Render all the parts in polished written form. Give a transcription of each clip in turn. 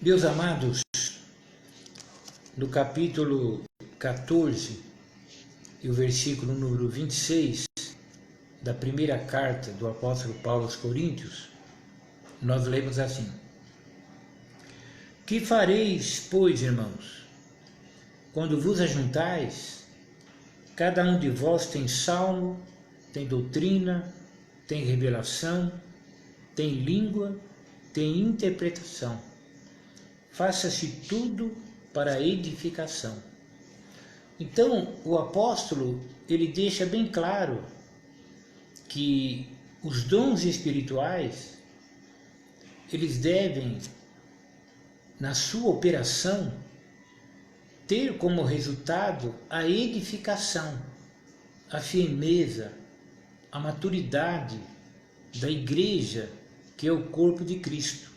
Meus amados, no capítulo 14 e o versículo número 26 da primeira carta do apóstolo Paulo aos Coríntios, nós lemos assim: Que fareis, pois, irmãos, quando vos ajuntais? Cada um de vós tem salmo, tem doutrina, tem revelação, tem língua, tem interpretação. Faça-se tudo para a edificação. Então, o apóstolo, ele deixa bem claro que os dons espirituais, eles devem, na sua operação, ter como resultado a edificação, a firmeza, a maturidade da igreja, que é o corpo de Cristo.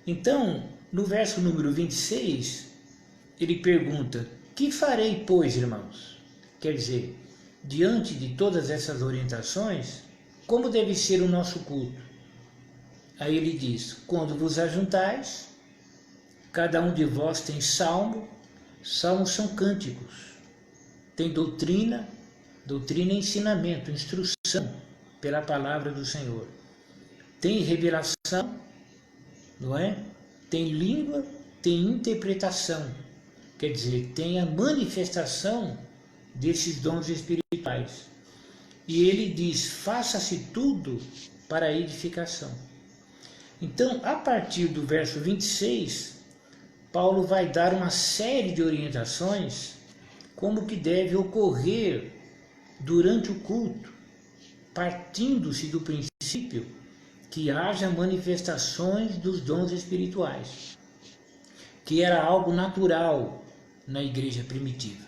Então, no verso número 26, ele pergunta: Que farei, pois, irmãos? Quer dizer, diante de todas essas orientações, como deve ser o nosso culto? Aí ele diz: Quando vos ajuntais, cada um de vós tem salmo. Salmos são cânticos. Tem doutrina, doutrina é ensinamento, instrução pela palavra do Senhor. Tem revelação, não é? Tem língua, tem interpretação. Quer dizer, tem a manifestação desses dons espirituais. E ele diz: faça-se tudo para a edificação. Então, a partir do verso 26, Paulo vai dar uma série de orientações como que deve ocorrer durante o culto, partindo-se do princípio que haja manifestações dos dons espirituais, que era algo natural na igreja primitiva,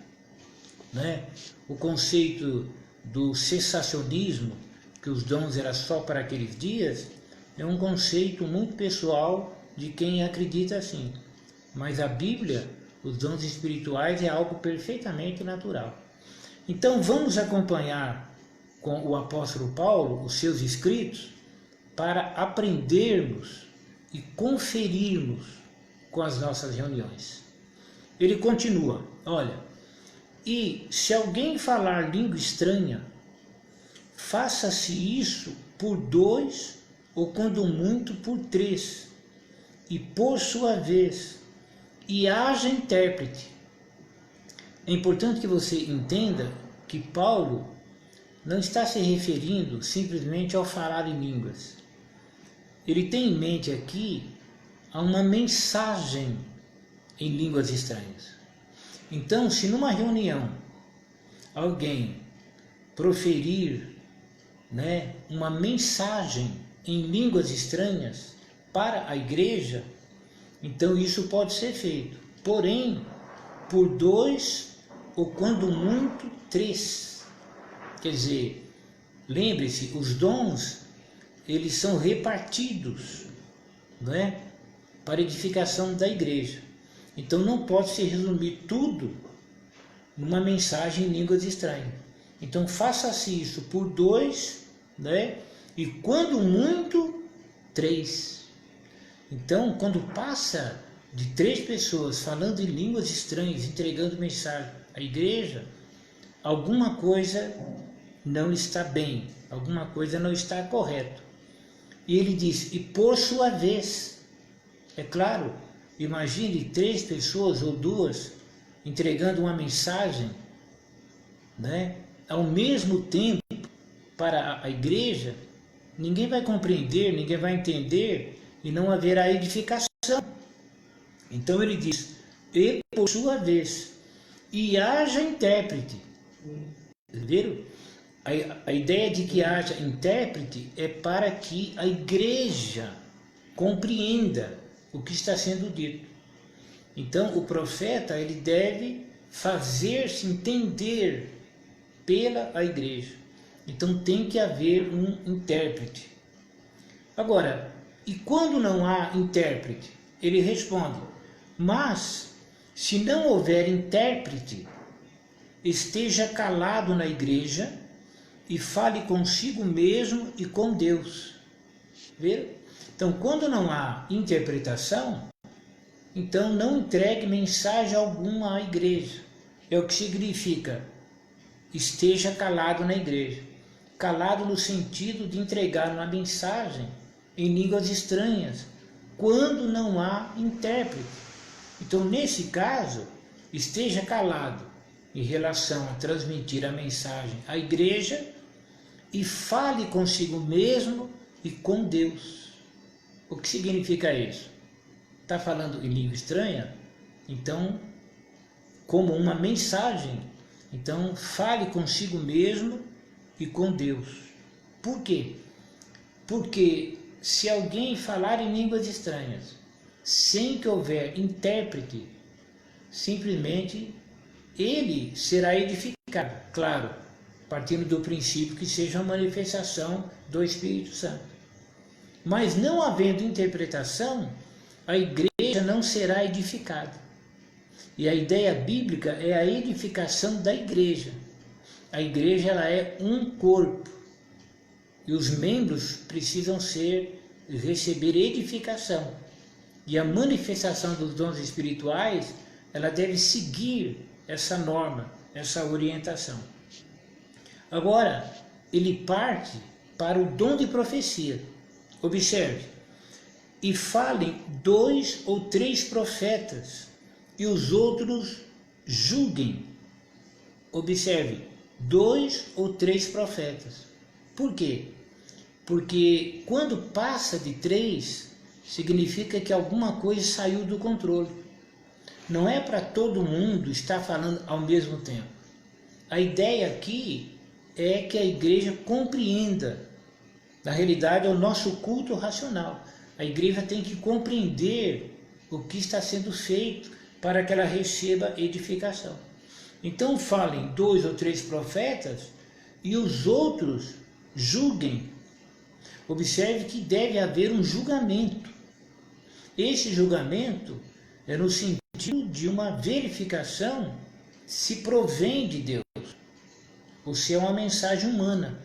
né? O conceito do cessacionismo, que os dons eram só para aqueles dias, é um conceito muito pessoal de quem acredita assim. Mas a Bíblia, os dons espirituais, é algo perfeitamente natural. Então vamos acompanhar com o apóstolo Paulo os seus escritos para aprendermos e conferirmos com as nossas reuniões. Ele continua: olha, e se alguém falar língua estranha, faça-se isso por 2 ou quando muito por 3, e por sua vez, e haja intérprete. É importante que você entenda que Paulo não está se referindo simplesmente ao falar em línguas. Ele tem em mente aqui a uma mensagem em línguas estranhas. Então, se numa reunião alguém proferir, uma mensagem em línguas estranhas para a igreja, então isso pode ser feito, porém, por 2 ou quando muito 3. Quer dizer, lembre-se, os dons, eles são repartidos, para edificação da igreja. Então não pode se resumir tudo numa mensagem em línguas estranhas. Então faça-se isso por 2, e quando muito 3. Então, quando passa de 3 pessoas falando em línguas estranhas, entregando mensagem à igreja, alguma coisa não está bem, alguma coisa não está correta. E ele diz: e por sua vez, é claro, imagine 3 pessoas ou 2 entregando uma mensagem, ao mesmo tempo para a igreja, ninguém vai compreender, ninguém vai entender, e não haverá edificação. Então ele diz: e por sua vez, e haja intérprete. Viram? A ideia de que haja intérprete é para que a igreja compreenda o que está sendo dito. Então o profeta, ele deve fazer-se entender pela a igreja. Então tem que haver um intérprete. Agora, e quando não há intérprete? Ele responde: mas se não houver intérprete, esteja calado na igreja e fale consigo mesmo e com Deus. Viram? Então, quando não há interpretação, então não entregue mensagem alguma à igreja. É o que significa esteja calado na igreja. Calado no sentido de entregar uma mensagem em línguas estranhas, quando não há intérprete. Então, nesse caso, esteja calado em relação a transmitir a mensagem à igreja e fale consigo mesmo e com Deus. O que significa isso? Está falando em língua estranha? Então, como uma mensagem, então fale consigo mesmo e com Deus. Por quê? Porque se alguém falar em línguas estranhas, sem que houver intérprete, simplesmente ele será edificado, claro, partindo do princípio que seja uma manifestação do Espírito Santo. Mas não havendo interpretação, a igreja não será edificada. E a ideia bíblica é a edificação da igreja. A igreja ela é um corpo. E os membros precisam receber edificação. E a manifestação dos dons espirituais, ela deve seguir essa norma, essa orientação. Agora, ele parte para o dom de profecia. Observe, e falem 2 ou 3 profetas, e os outros julguem. Observe, 2 ou 3 profetas. Por quê? Porque quando passa de 3, significa que alguma coisa saiu do controle. Não é para todo mundo estar falando ao mesmo tempo. A ideia aqui é que a igreja compreenda. Na realidade, é o nosso culto racional. A igreja tem que compreender o que está sendo feito para que ela receba edificação. Então falem 2 ou 3 profetas e os outros julguem. Observe que deve haver um julgamento. Esse julgamento é no sentido de uma verificação se provém de Deus ou se é uma mensagem humana.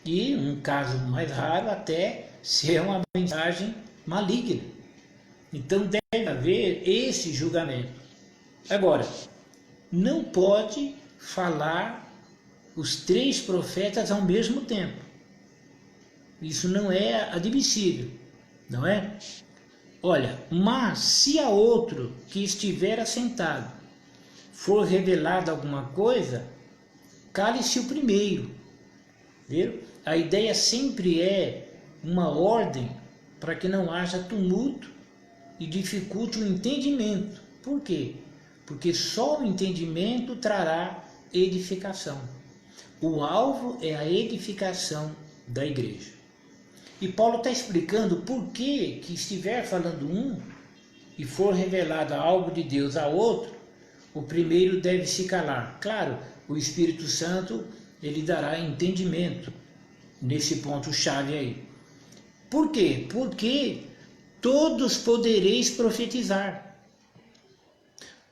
E, um caso mais raro, até se é uma mensagem maligna. Então deve haver esse julgamento. Agora, não pode falar os 3 profetas ao mesmo tempo. Isso não é admissível, não é? Olha, mas se a outro que estiver assentado for revelado alguma coisa, cale-se o primeiro. Viu? A ideia sempre é uma ordem para que não haja tumulto e dificulte o entendimento. Por quê? Porque só o entendimento trará edificação. O alvo é a edificação da igreja. E Paulo está explicando por que estiver falando um e for revelado algo de Deus a outro, o primeiro deve se calar. Claro, o Espírito Santo ele dará entendimento nesse ponto chave aí. Por quê? Porque todos podereis profetizar,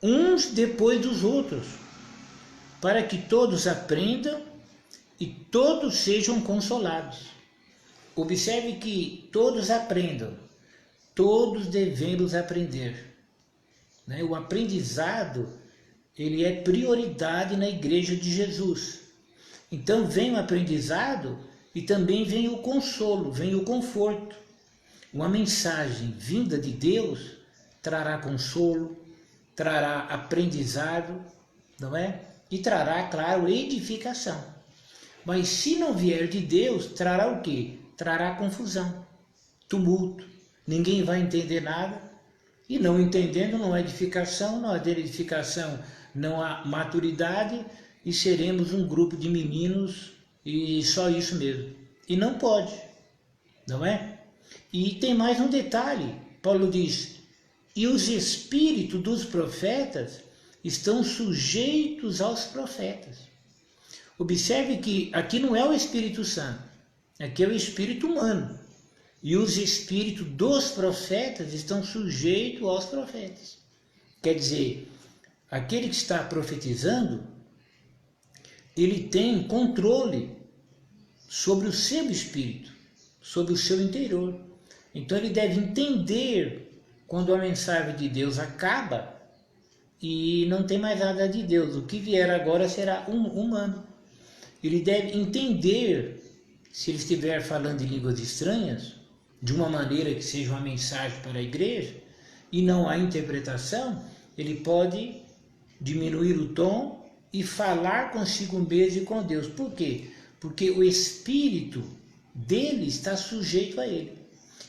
uns depois dos outros, para que todos aprendam e todos sejam consolados. Observe que todos aprendam, todos devemos aprender. Né? O aprendizado ele é prioridade na igreja de Jesus. Então vem o aprendizado e também vem o consolo, vem o conforto. Uma mensagem vinda de Deus trará consolo, trará aprendizado, não é? E trará, claro, edificação. Mas se não vier de Deus, trará o quê? Trará confusão, tumulto. Ninguém vai entender nada. E não entendendo não há edificação, não há edificação, não há maturidade e seremos um grupo de meninos e só isso mesmo. E não pode, não é? E tem mais um detalhe, Paulo diz, e os espíritos dos profetas estão sujeitos aos profetas. Observe que aqui não é o Espírito Santo, aqui é o espírito humano. E os espíritos dos profetas estão sujeitos aos profetas. Quer dizer, aquele que está profetizando, ele tem controle sobre o seu espírito, sobre o seu interior. Então ele deve entender quando a mensagem de Deus acaba e não tem mais nada de Deus. O que vier agora será humano. Ele deve entender, se ele estiver falando em línguas estranhas, de uma maneira que seja uma mensagem para a igreja, e não há interpretação, ele pode diminuir o tom e falar consigo mesmo e com Deus. Por quê? Porque o espírito dele está sujeito a ele.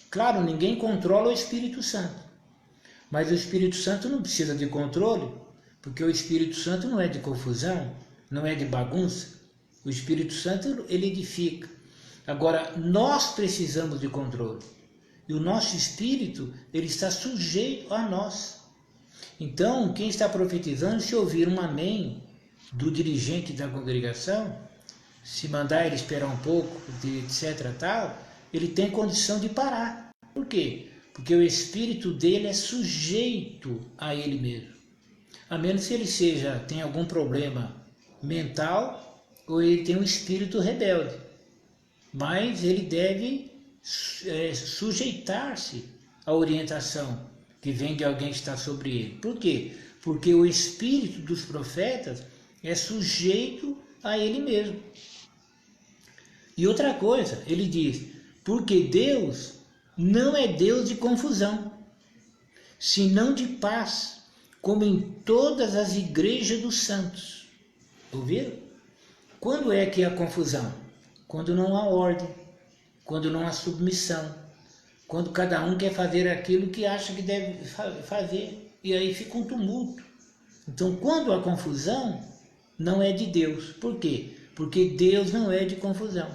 Claro, ninguém controla o Espírito Santo, mas o Espírito Santo não precisa de controle, porque o Espírito Santo não é de confusão, não é de bagunça. O Espírito Santo, ele edifica. Agora, nós precisamos de controle. E o nosso espírito, ele está sujeito a nós. Então, quem está profetizando, se ouvir um amém do dirigente da congregação, se mandar ele esperar um pouco, etc. tal, ele tem condição de parar. Por quê? Porque o espírito dele é sujeito a ele mesmo. A menos que ele tenha algum problema mental, ou ele tem um espírito rebelde. Mas ele deve sujeitar-se à orientação que vem de alguém que está sobre ele. Por quê? Porque o espírito dos profetas é sujeito a ele mesmo. E outra coisa, ele diz, porque Deus não é Deus de confusão, senão de paz, como em todas as igrejas dos santos. Ouviram? Quando é que há confusão? Quando não há ordem, quando não há submissão, quando cada um quer fazer aquilo que acha que deve fazer, e aí fica um tumulto. Então, quando há confusão, não é de Deus. Por quê? Porque Deus não é de confusão.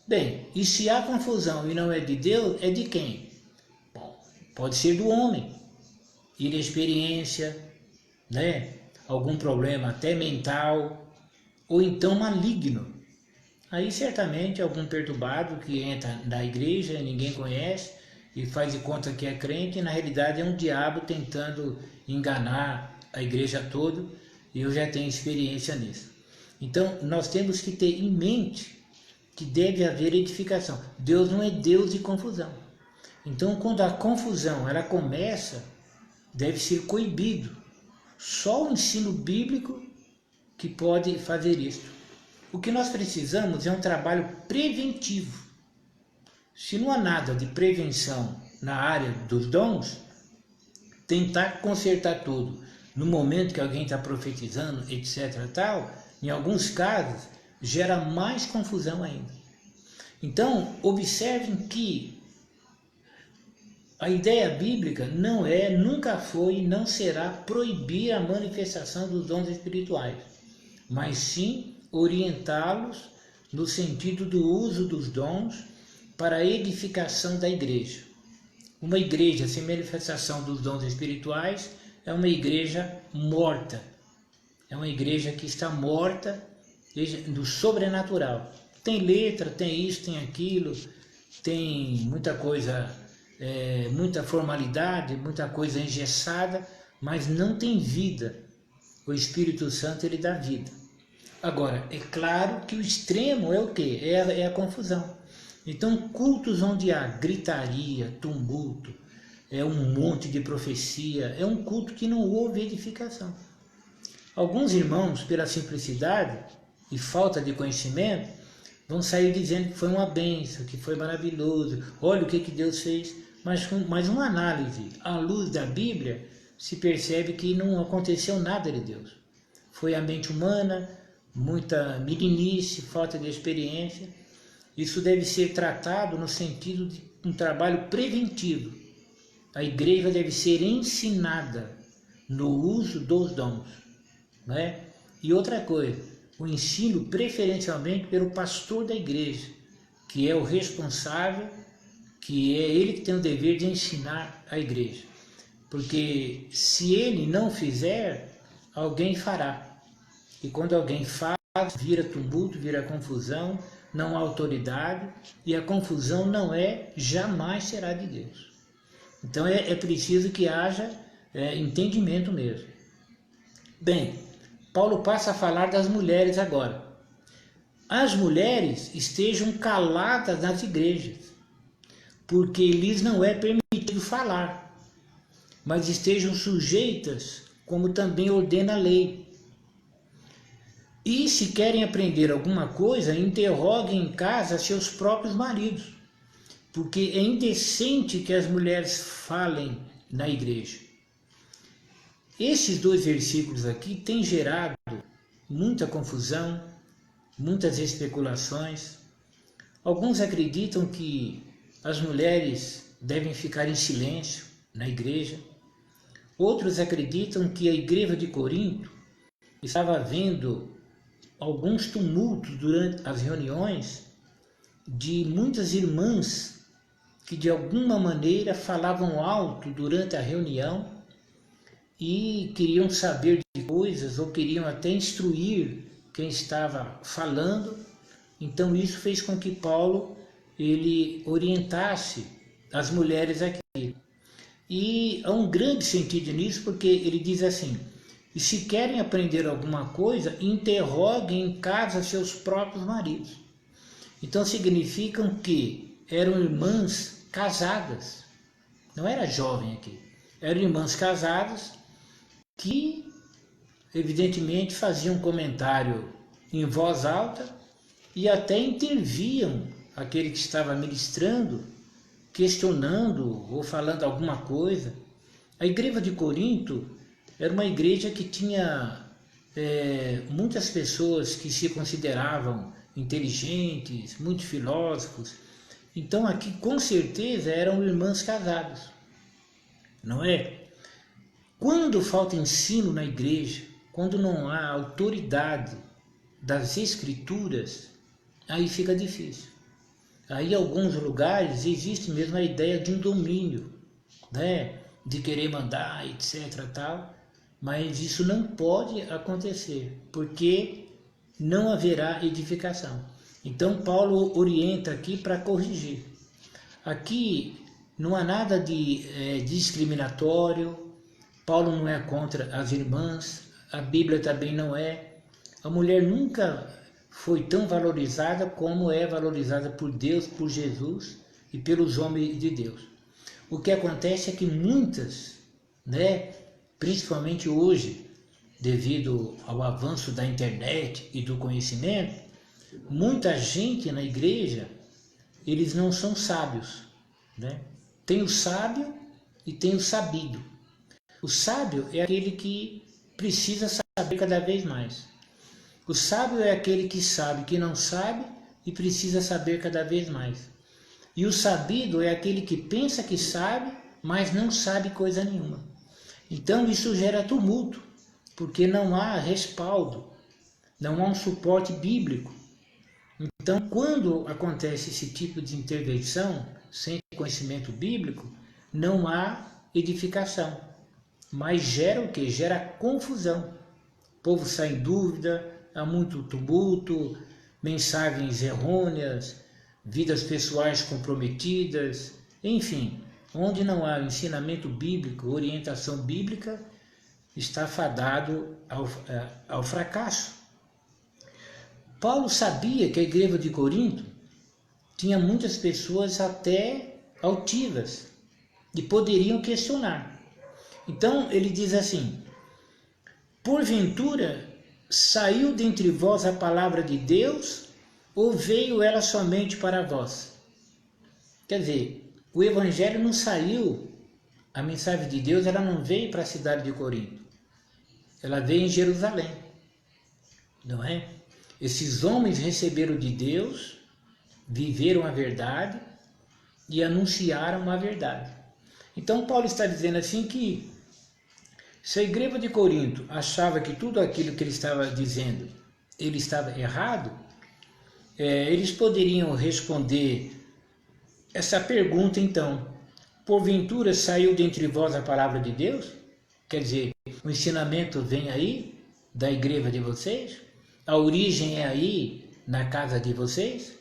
Bem, e se há confusão e não é de Deus, é de quem? Bom, pode ser do homem, inexperiência, né? Algum problema até mental, ou então maligno. Aí certamente algum perturbado que entra na igreja e ninguém conhece e faz de conta que é crente, e na realidade é um diabo tentando enganar a igreja toda, e eu já tenho experiência nisso. Então nós temos que ter em mente que deve haver edificação. Deus não é Deus de confusão. Então quando a confusão ela começa, deve ser coibido. Só o ensino bíblico que pode fazer isso. O que nós precisamos é um trabalho preventivo. Se não há nada de prevenção na área dos dons, tentar consertar tudo no momento que alguém está profetizando, etc. tal, em alguns casos, gera mais confusão ainda. Então, observem que a ideia bíblica não é, nunca foi e não será proibir a manifestação dos dons espirituais, mas sim orientá-los no sentido do uso dos dons para a edificação da igreja. Uma igreja sem manifestação dos dons espirituais é uma igreja morta, é uma igreja que está morta do sobrenatural. Tem letra, tem isso, tem aquilo, tem muita coisa, muita formalidade, muita coisa engessada, mas não tem vida. O Espírito Santo, ele dá vida. Agora, é claro que o extremo é o quê? É a confusão. Então, cultos onde há gritaria, tumulto, é um monte de profecia, é um culto que não houve edificação. Alguns irmãos, pela simplicidade e falta de conhecimento, vão sair dizendo que foi uma bênção, que foi maravilhoso, olha o que Deus fez. Mas uma análise à luz da Bíblia, se percebe que não aconteceu nada de Deus. Foi a mente humana, muita meninice, falta de experiência. Isso deve ser tratado no sentido de um trabalho preventivo. A igreja deve ser ensinada no uso dos dons, né? E outra coisa, o ensino preferencialmente pelo pastor da igreja, que é o responsável, que é ele que tem o dever de ensinar a igreja. Porque se ele não fizer, alguém fará. E quando alguém faz, vira tumulto, vira confusão, não há autoridade, e a confusão jamais será de Deus. Então é preciso que haja entendimento mesmo. Bem, Paulo passa a falar das mulheres agora. As mulheres estejam caladas nas igrejas, porque lhes não é permitido falar, mas estejam sujeitas, como também ordena a lei. E se querem aprender alguma coisa, interroguem em casa seus próprios maridos, porque é indecente que as mulheres falem na igreja. Esses dois versículos aqui têm gerado muita confusão, muitas especulações. Alguns acreditam que as mulheres devem ficar em silêncio na igreja. Outros acreditam que a igreja de Corinto estava havendo alguns tumultos durante as reuniões de muitas irmãs que de alguma maneira falavam alto durante a reunião e queriam saber de coisas ou queriam até instruir quem estava falando. Então isso fez com que Paulo ele orientasse as mulheres aqui. E há um grande sentido nisso, porque ele diz assim: e se querem aprender alguma coisa, interroguem em casa seus próprios maridos. Então significam que eram irmãs casadas, não era jovem aqui, eram irmãs casadas que evidentemente faziam comentário em voz alta e até interviam aquele que estava ministrando, questionando ou falando alguma coisa. A igreja de Corinto era uma igreja que tinha muitas pessoas que se consideravam inteligentes, muito filósofos. Então aqui com certeza eram irmãs casadas, não é? Quando falta ensino na igreja, quando não há autoridade das escrituras, aí fica difícil. Aí em alguns lugares existe mesmo a ideia de um domínio, né? De querer mandar, etc. tal, mas isso não pode acontecer, porque não haverá edificação. Então Paulo orienta aqui para corrigir. Aqui não há nada de discriminatório. Paulo não é contra as irmãs, a Bíblia também não é. A mulher nunca foi tão valorizada como é valorizada por Deus, por Jesus e pelos homens de Deus. O que acontece é que muitas, né, principalmente hoje, devido ao avanço da internet e do conhecimento, muita gente na igreja, eles não são sábios, né? Tem o sábio e tem o sabido. O sábio é aquele que precisa saber cada vez mais. O sábio é aquele que sabe que não sabe e precisa saber cada vez mais. E o sabido é aquele que pensa que sabe, mas não sabe coisa nenhuma. Então isso gera tumulto, porque não há respaldo, não há um suporte bíblico. Então quando acontece esse tipo de intervenção, sem conhecimento bíblico, não há edificação. Mas gera o que? Gera confusão. O povo sai em dúvida, há muito tumulto, mensagens errôneas, vidas pessoais comprometidas, enfim, onde não há ensinamento bíblico, orientação bíblica, está fadado ao fracasso. Paulo sabia que a igreja de Corinto tinha muitas pessoas até altivas e poderiam questionar. Então ele diz assim: porventura saiu dentre vós a palavra de Deus, ou veio ela somente para vós? Quer dizer, o evangelho não saiu, a mensagem de Deus ela não veio para a cidade de Corinto, ela veio em Jerusalém, não é? Esses homens receberam de Deus, viveram a verdade e anunciaram a verdade. Então Paulo está dizendo assim que se a igreja de Corinto achava que tudo aquilo que ele estava dizendo, ele estava errado, eles poderiam responder essa pergunta então: porventura saiu dentre vós a palavra de Deus? Quer dizer, o ensinamento vem aí da igreja de vocês? A origem é aí na casa de vocês?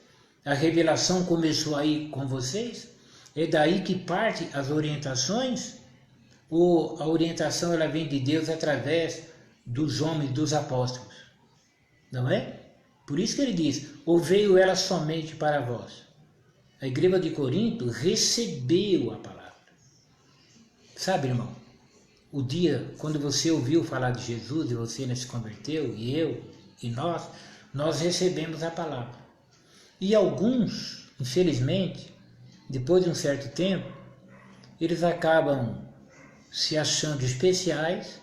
A revelação começou aí com vocês? É daí que parte as orientações? Ou a orientação ela vem de Deus através dos homens, dos apóstolos? Não é? Por isso que ele diz: ou veio ela somente para vós? A igreja de Corinto recebeu a palavra. Sabe, irmão, o dia quando você ouviu falar de Jesus e você se converteu, e eu, e nós recebemos a palavra. E alguns, infelizmente, depois de um certo tempo, eles acabam se achando especiais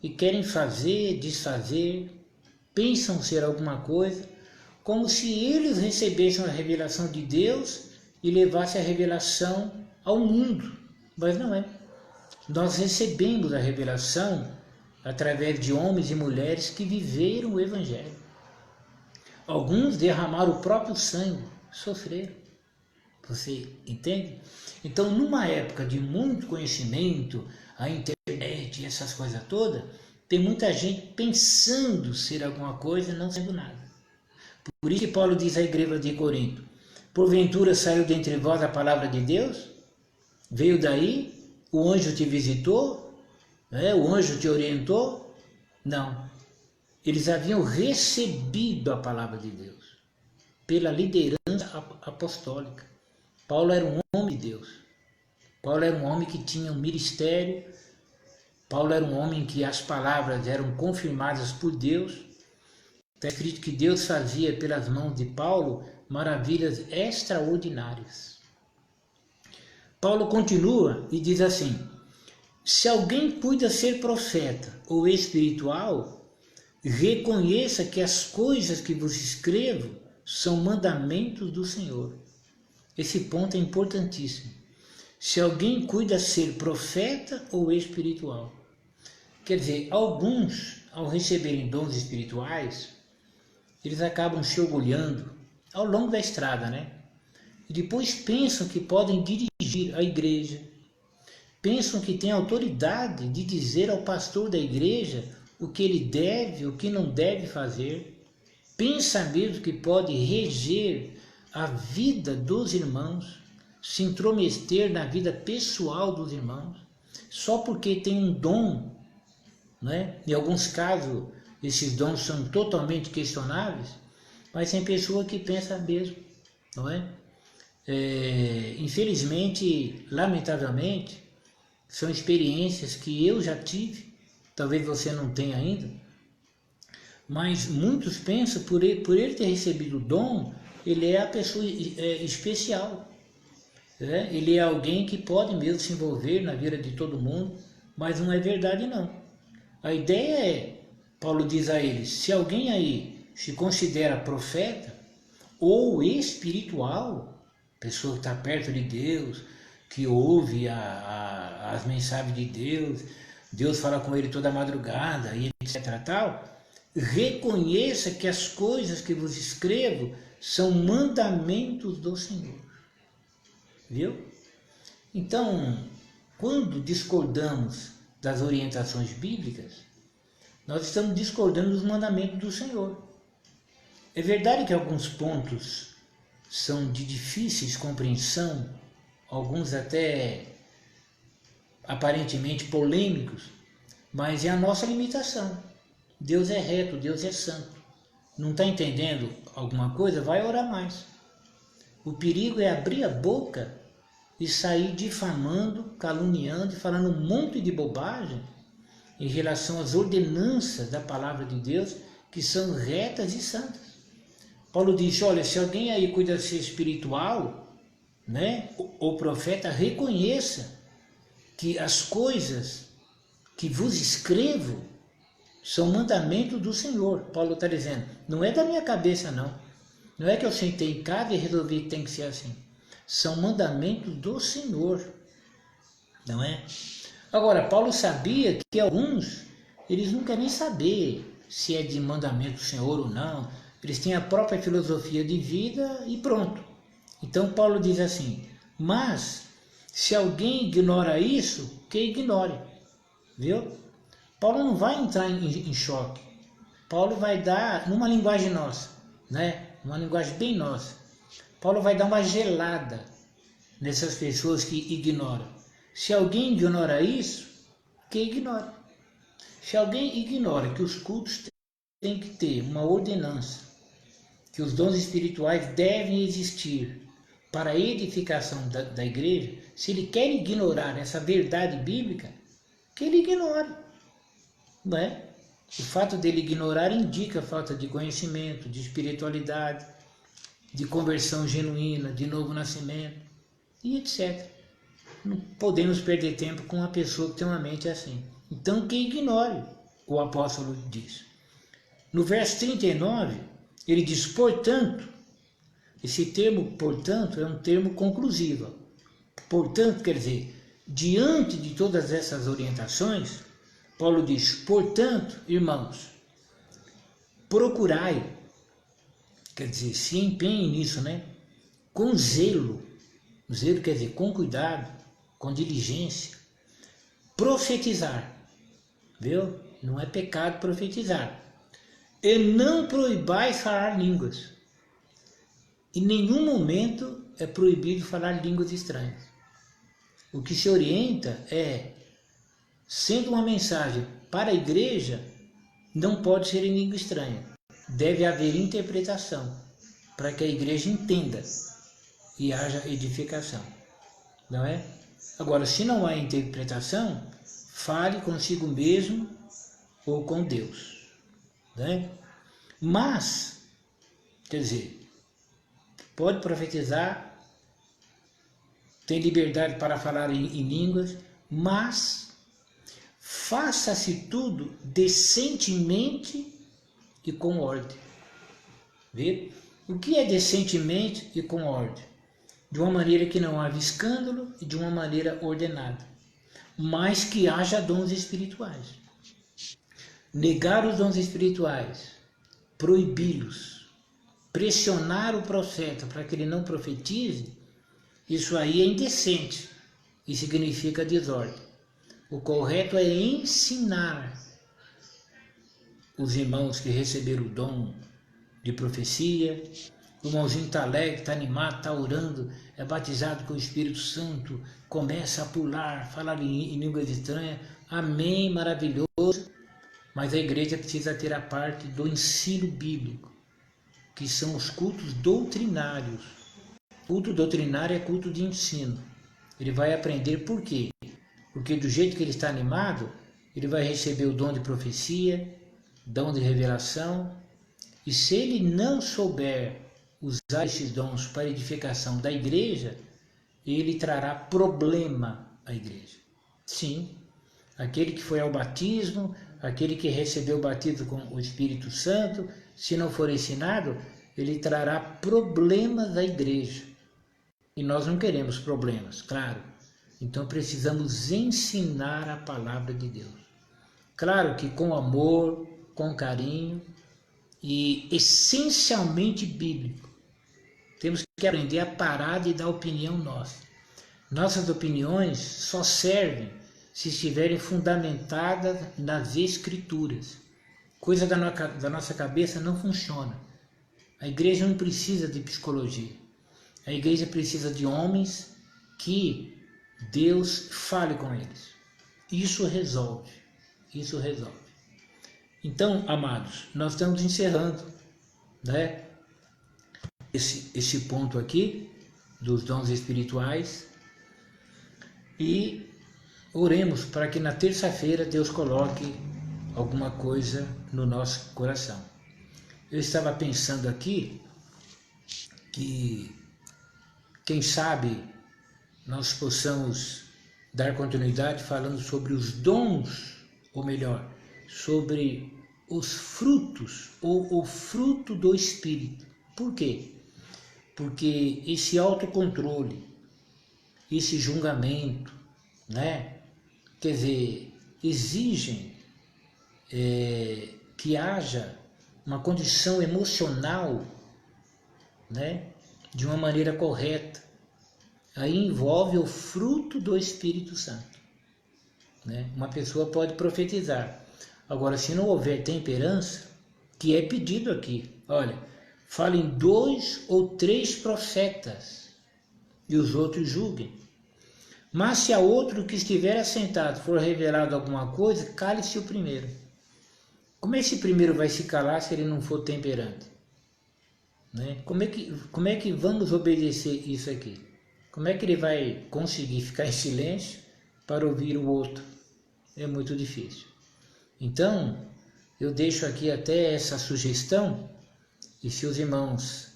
e querem fazer, desfazer, pensam ser alguma coisa, como se eles recebessem a revelação de Deus e levassem a revelação ao mundo. Mas não é. Nós recebemos a revelação através de homens e mulheres que viveram o Evangelho. Alguns derramaram o próprio sangue, sofreram. Você entende? Então, numa época de muito conhecimento, a internet e essas coisas todas, tem muita gente pensando ser alguma coisa e não sendo nada. Por isso que Paulo diz à igreja de Corinto: porventura saiu dentre vós a palavra de Deus? Veio daí? O anjo te visitou? O anjo te orientou? Não. Eles haviam recebido a palavra de Deus pela liderança apostólica. Paulo era um homem de Deus. Paulo era um homem que tinha um ministério. Paulo era um homem que as palavras eram confirmadas por Deus. Está escrito que Deus fazia pelas mãos de Paulo maravilhas extraordinárias. Paulo continua e diz assim: se alguém cuida ser profeta ou espiritual, reconheça que as coisas que vos escrevo são mandamentos do Senhor. Esse ponto é importantíssimo. Se alguém cuida ser profeta ou espiritual. Quer dizer, alguns, ao receberem dons espirituais, eles acabam se orgulhando ao longo da estrada, né? E depois pensam que podem dirigir a igreja. Pensam que têm autoridade de dizer ao pastor da igreja o que ele deve, o que não deve fazer. Pensa mesmo que pode reger a vida dos irmãos, se intrometer na vida pessoal dos irmãos, só porque tem um dom, né? Em alguns casos, esses dons são totalmente questionáveis, mas tem pessoa que pensa mesmo, não é? Infelizmente, lamentavelmente, são experiências que eu já tive, talvez você não tenha ainda, mas muitos pensam, por ele ter recebido o dom, ele é a pessoa especial. Ele é alguém que pode mesmo se envolver na vida de todo mundo, mas não é verdade não. A ideia é, Paulo diz a eles, se alguém aí se considera profeta ou espiritual, pessoa que está perto de Deus, que ouve as mensagens de Deus, Deus fala com ele toda madrugada e etc. tal, reconheça que as coisas que vos escrevo são mandamentos do Senhor. Viu? Então, quando discordamos das orientações bíblicas, nós estamos discordando dos mandamentos do Senhor. É verdade que alguns pontos são de difíceis compreensão, alguns até aparentemente polêmicos, mas é a nossa limitação. Deus é reto, Deus é santo. Não está entendendo alguma coisa? Vai orar mais. O perigo é abrir a boca e sair difamando, caluniando e falando um monte de bobagem em relação às ordenanças da palavra de Deus, que são retas e santas. Paulo diz, olha, se alguém aí cuida de ser espiritual, né, o profeta, reconheça que as coisas que vos escrevo são mandamentos do Senhor. Paulo está dizendo, não é da minha cabeça não. Não é que eu sentei em casa e resolvi que tem que ser assim. São mandamentos do Senhor, não é? Agora, Paulo sabia que alguns, eles não querem saber se é de mandamento do Senhor ou não. Eles têm a própria filosofia de vida e pronto. Então, Paulo diz assim, mas se alguém ignora isso, que ignore, viu? Paulo não vai entrar em choque. Paulo vai dar, numa linguagem nossa, né? Uma linguagem bem nossa. Paulo vai dar uma gelada nessas pessoas que ignoram. Se alguém ignora isso, que ignore. Se alguém ignora que os cultos têm que ter uma ordenança, que os dons espirituais devem existir, para a edificação da igreja, se ele quer ignorar essa verdade bíblica, que ele ignore. Não é? O fato dele ignorar indica falta de conhecimento, de espiritualidade, de conversão genuína, de novo nascimento e etc. Não podemos perder tempo com uma pessoa que tem uma mente assim. Então que ignore, o apóstolo diz. No verso 39, ele diz, portanto, esse termo, portanto, é um termo conclusivo. Portanto, quer dizer, diante de todas essas orientações, Paulo diz, portanto, irmãos, procurai, quer dizer, se empenhem nisso, né? Com zelo, zelo quer dizer com cuidado, com diligência, profetizar, viu? Não é pecado profetizar. E não proibais falar línguas. Em nenhum momento é proibido falar línguas estranhas. O que se orienta é, sendo uma mensagem para a igreja, não pode ser em língua estranha. Deve haver interpretação, para que a igreja entenda e haja edificação. Não é? Agora, se não há interpretação, fale consigo mesmo ou com Deus. Né? Mas, quer dizer, pode profetizar, tem liberdade para falar em línguas, mas faça-se tudo decentemente e com ordem. Vê? O que é decentemente e com ordem? De uma maneira que não haja escândalo e de uma maneira ordenada, mas que haja dons espirituais. Negar os dons espirituais, proibi-los, pressionar o profeta para que ele não profetize, isso aí é indecente e significa desordem. O correto é ensinar os irmãos que receberam o dom de profecia. O irmãozinho está alegre, está animado, está orando, é batizado com o Espírito Santo, começa a pular, falar em línguas estranhas. Amém, maravilhoso. Mas a igreja precisa ter a parte do ensino bíblico, que são os cultos doutrinários. Culto doutrinário é culto de ensino. Ele vai aprender por quê? Porque do jeito que ele está animado, ele vai receber o dom de profecia, dom de revelação, e se ele não souber usar esses dons para a edificação da igreja, ele trará problema à igreja. Sim, aquele que foi ao batismo, aquele que recebeu o batismo com o Espírito Santo, se não for ensinado, ele trará problemas à igreja. E nós não queremos problemas, claro. Então precisamos ensinar a palavra de Deus. Claro que com amor, com carinho e essencialmente bíblico. Temos que aprender a parar de dar opinião nossa. Nossas opiniões só servem se estiverem fundamentadas nas Escrituras. Coisa da nossa cabeça não funciona. A igreja não precisa de psicologia. A igreja precisa de homens que Deus fale com eles. Isso resolve. Isso resolve. Então, amados, nós estamos encerrando, né, esse ponto aqui dos dons espirituais e oremos para que na terça-feira Deus coloque alguma coisa no nosso coração. Eu estava pensando aqui que, quem sabe, nós possamos dar continuidade falando sobre os dons, ou melhor, sobre os frutos, ou o fruto do Espírito. Por quê? Porque esse autocontrole, esse julgamento, né? Quer dizer, exigem que haja uma condição emocional, né? De uma maneira correta. Aí envolve o fruto do Espírito Santo. Né? Uma pessoa pode profetizar. Agora, se não houver temperança, que é pedido aqui, olha, falem 2 ou 3 profetas e os outros julguem. Mas se a outro que estiver assentado for revelado alguma coisa, cale-se o primeiro. Como esse primeiro vai se calar se ele não for temperante? né? Como é que vamos obedecer isso aqui? Como é que ele vai conseguir ficar em silêncio para ouvir o outro? É muito difícil. Então, eu deixo aqui até essa sugestão, e se os irmãos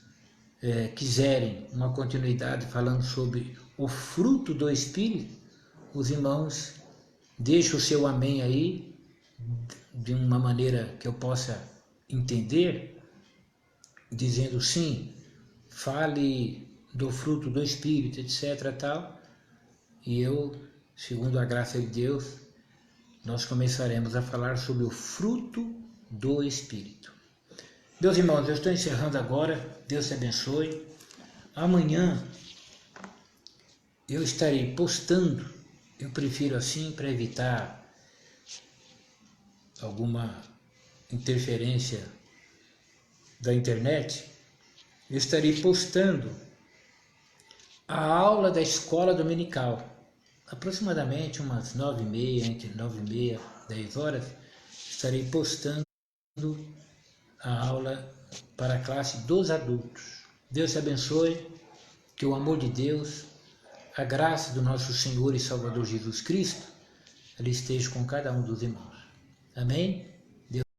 quiserem uma continuidade falando sobre o fruto do Espírito, os irmãos deixem o seu amém aí, de uma maneira que eu possa entender, dizendo sim, fale do fruto do Espírito, etc. tal, e eu, segundo a graça de Deus, nós começaremos a falar sobre o fruto do Espírito. Meus irmãos, eu estou encerrando agora, Deus te abençoe. Amanhã eu estarei postando, eu prefiro assim para evitar alguma interferência da internet, eu estarei postando a aula da escola dominical, aproximadamente umas 9h30, entre 9h30 e 10 horas, estarei postando a aula para a classe dos adultos. Deus te abençoe, que o amor de Deus, a graça do nosso Senhor e Salvador Jesus Cristo, ela esteja com cada um dos irmãos. Amém?